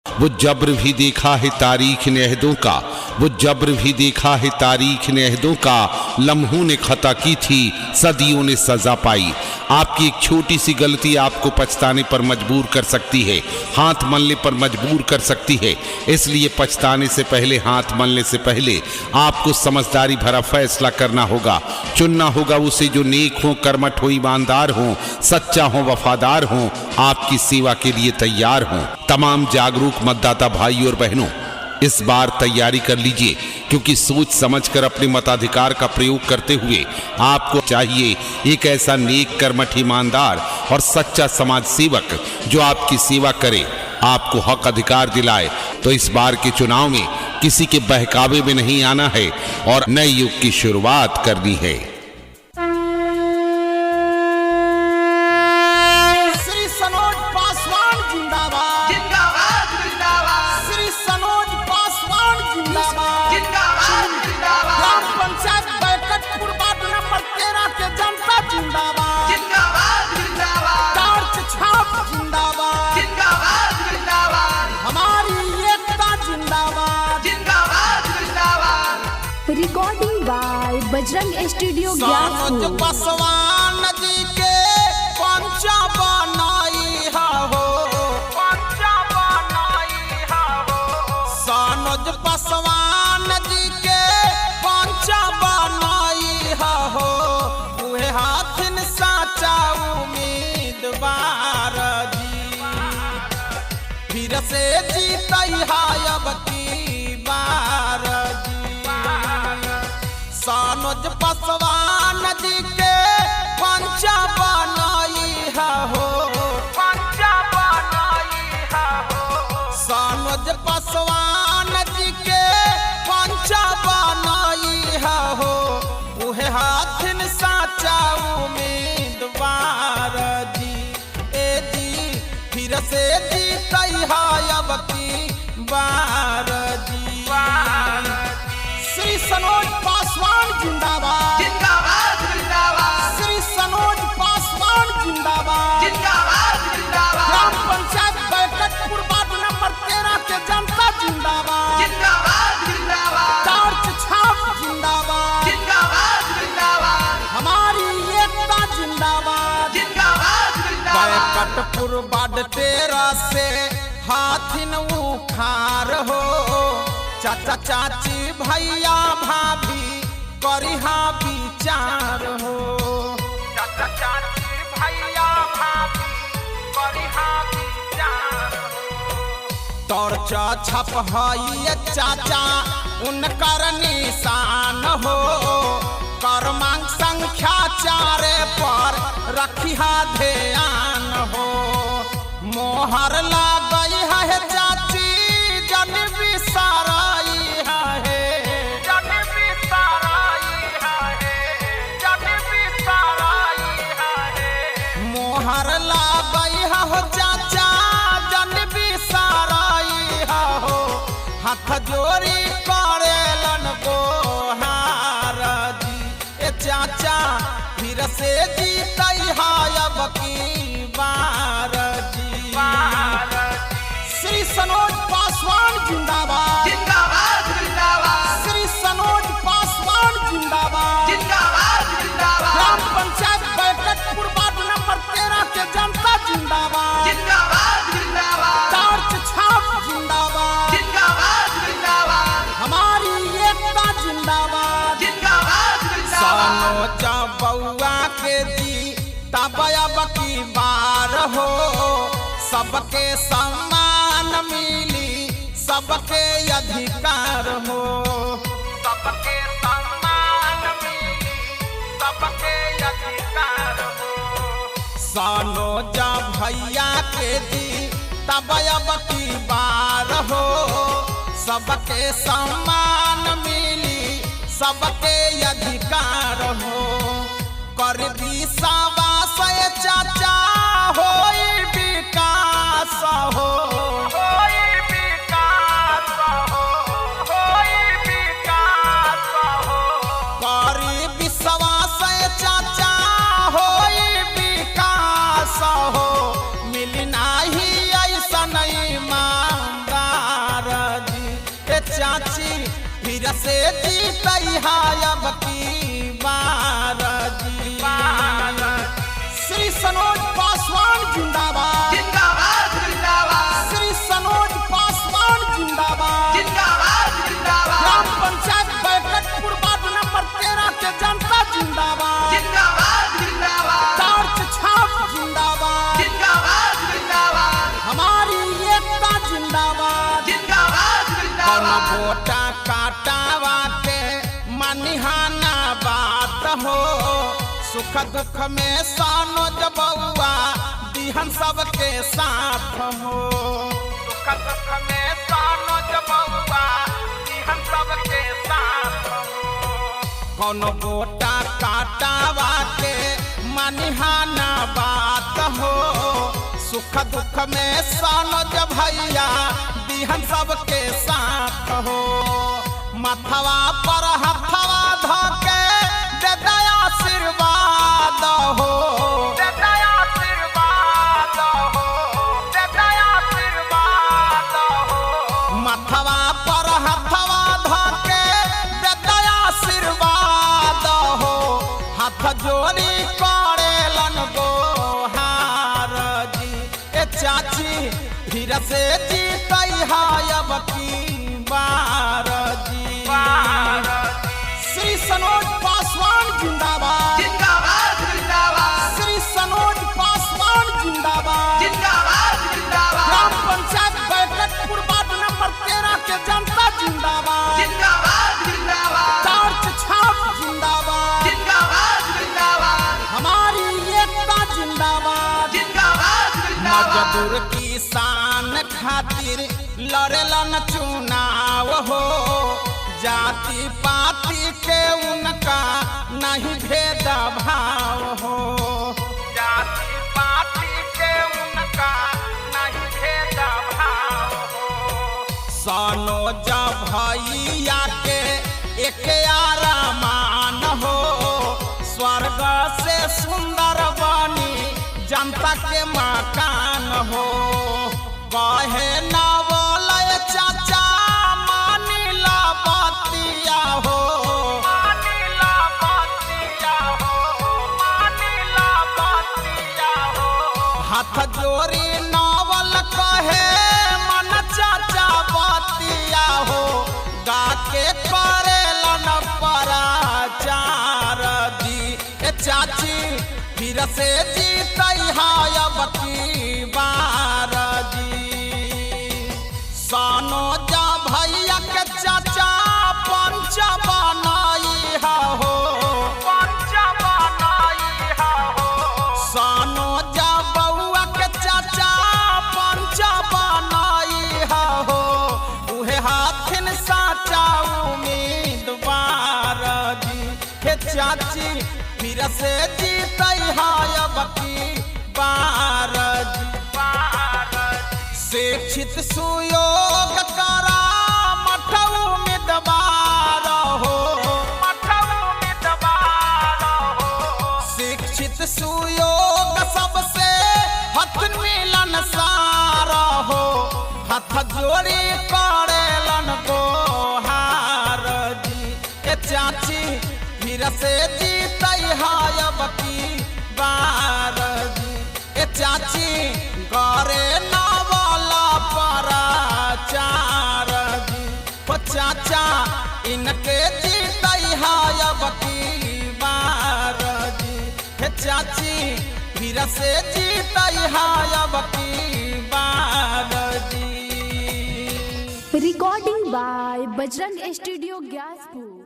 वो जब्र भी देखा है तारीख ने अहदों का, वो जब्र भी देखा है तारीख ने अहदों का। लम्हों ने खता की थी, सदियों ने सजा पाई। आपकी एक छोटी सी गलती आपको पछताने पर मजबूर कर सकती है, हाथ मलने पर मजबूर कर सकती है। इसलिए पछताने से पहले, हाथ मलने से पहले आपको समझदारी भरा फैसला करना होगा। चुनना होगा उसे जो नेक हो, कर्मठ हो, ईमानदार हो, सच्चा हो, वफादार हो, आपकी सेवा के लिए तैयार हो। तमाम जागरूक मतदाता भाई और बहनों, इस बार तैयारी कर लीजिए, क्योंकि सोच समझकर अपने मताधिकार का प्रयोग करते हुए आपको चाहिए एक ऐसा नेक, कर्मठ, ईमानदार और सच्चा समाज सेवक जो आपकी सेवा करे, आपको हक अधिकार दिलाए। तो इस बार के चुनाव में किसी के बहकावे में नहीं आना है और नए युग की शुरुआत करनी है। Recording by Bajrang studio Gyanpur. Paswan ji के पंचा बनाई हो, पंचा बनाई हो। सानोज पासवान जी के पंचा बनाई हो, उहे हाथिन साचा उम्मीदवार जी। फिर से जीतई है अब की बार जी। सानोज पासवान जी के पंचा बनाई हो, पंचा बनाई हो। सानोज पासवान जी के पंचा बनाई हो, उहे हाथिन साचा उम्मीदवार जी। ए जी फिर से जीतई है अब की बार जी। श्री सनोज पासवान जिंदाबाद, जिंदाबाद जिंदाबाद। श्री सनोज पासवान जिंदाबाद, जिंदाबाद जिंदाबाद। Gram panchayat Baikatpur ward number 13 के जनता जिंदाबाद, जिंदाबाद जिंदाबाद। टॉर्च छाप जिंदाबाद, जिंदाबाद जिंदाबाद। हमारी एकता जिंदाबाद, जिंदाबाद जिंदाबाद। बैकटपुर वार्ड 13 से हाथिन उखार हो। चाचा चाची भैया भाभी करिहा विचार हो। चाचा चाची भैया भाभी करिहा विचार हो। टॉर्च छप है चाचा उनकर निशान हो। क्रमांक संख्या 4 पर रखिहा ध्यान हो। मोहर लागई है चाची जन बिसाराई है, जन बिसाराई है, जन बिसाराई है। मोहर लागई हो चाचा जन बिसाराई हो। हाथ जोड़ी करेलन गोहार जी। ए चाचा फिर से जीतई है अब की बार जी। श्री सनोज पासवान जिंदाबाद, जिंदाबाद जिंदाबाद। श्री सनोज पासवान जिंदाबाद, जिंदाबाद जिंदाबाद। Gram panchayat Baikatpur ward number 13 के जनता जिंदाबाद, जिंदाबाद जिंदाबाद। टॉर्च छाप जिंदाबाद, जिंदाबाद जिंदाबाद। हमारी एकता जिंदाबाद, जिंदाबाद जिंदाबाद। सनोजा बउआ के जी तब की बार हो। सबके सम्मान मिली, सबके अधिकार हो। सबके सम्मान मिली, सबके अधिकार हो। सनोजा भैया के जी तब की बार हो। सबके सम्मान मिली, सबके अधिकार हो। कर दी सावास चाचा होई विकास हो, होई विकास हो, होई विकास हो। करी विश्वास चाचा होई विकास हो। मिलना ही ऐसा नहीं मांगा चाची फिर से जीतई अब की बार जी। श्री सनोज पासवान जिंदाबाद, जिंदाबाद जिंदाबाद, श्री सनोज पासवान जिंदाबाद, जिंदाबाद जिंदाबाद, ग्राम पंचायत बैठकपुर वार्ड नंबर 13 के जनता जिंदाबाद, जिंदाबाद जिंदाबाद, टार्च छाप जिंदाबाद, जिंदाबाद जिंदाबाद, हमारी एकता जिंदाबाद। जिंदाबाद जिंदाबाद, वोटा काटावा के मनिहाना बात हो, सुख दुख में सानोज बउआ दिहन सबके साथ हो, सुख दुख में सानोज बउआ दिहन सबके साथ हो। कौनो वोटा काटावा के मनिहाना बात हो, सुख दुख में सानोज भैया दिहन सबके साथ हो। मथवा पर हथवा धोके दे दया आशीर्वाद हो, दे दया आशीर्वाद हो, दे दया आशीर्वाद हो। मथवा पर हथवा धोके दे दया आशीर्वाद हो, हाथ जोड़ी करेलन गोहार जी। ए चाची फिर से जीतई अब की बार जी। श्री सनोज पासवान जिंदाबाद, जिंदाबाद जिंदाबाद, श्री सनोज पासवान जिंदाबाद, जिंदाबाद जिंदाबाद, ग्राम पंचायत बैठकपुर वार्ड नंबर 13 के जनता जिंदाबाद, जिंदाबाद जिंदाबाद, टार्च छाप जिंदाबाद, जिंदाबाद जिंदाबाद, हमारी एकता जिंदाबाद। जिंदाबाद जिंदाबाद, मजदूर किसान खातिर लड़ेलन चुनाव हो, जाति पाति के उनका नहीं भेद भाव हो, जाति पाति के उनका नहीं भेद भाव हो। सनोज भैया के एक आरामान हो, स्वर्ग से सुंदर बनी जनता के मकान हो। कहे न बोले चाचा मानिला बतिया हो, मानिला बतिया हो, मानिला बतिया हो। हाथ जोड़ी नावल कहे मन चाचा बतिया हो, गा के करेलन पराचार जी। ए चाची फिर से जीतई अब की बार जी। सनोज भैया के चाचा पंच बनाई हो, पंच बनाई हो। सनोज बउआ के चाचा पंच बनाई हो, उहे हाथिन साचा उम्मीदवार जी। हे चाची फिर से जीतई अब की बार जी। शिक्षित सुयोग करा मठऊ उम्मीदवार हो, मठऊ उम्मीदवार हो। शिक्षित सुयोग सबसे हथ मिलन सार हो, हाथ जोड़ी करेलन गोहार जी। ए चाची फिर से जीतई अब की बार जी। ए चाची करे नावला पराचार जी। ओ चाचा इनके जीतई अब की बार जी। हे चाची फिर से जीतई अब की बार जी। Recording by Bajrang studio Gyaspur.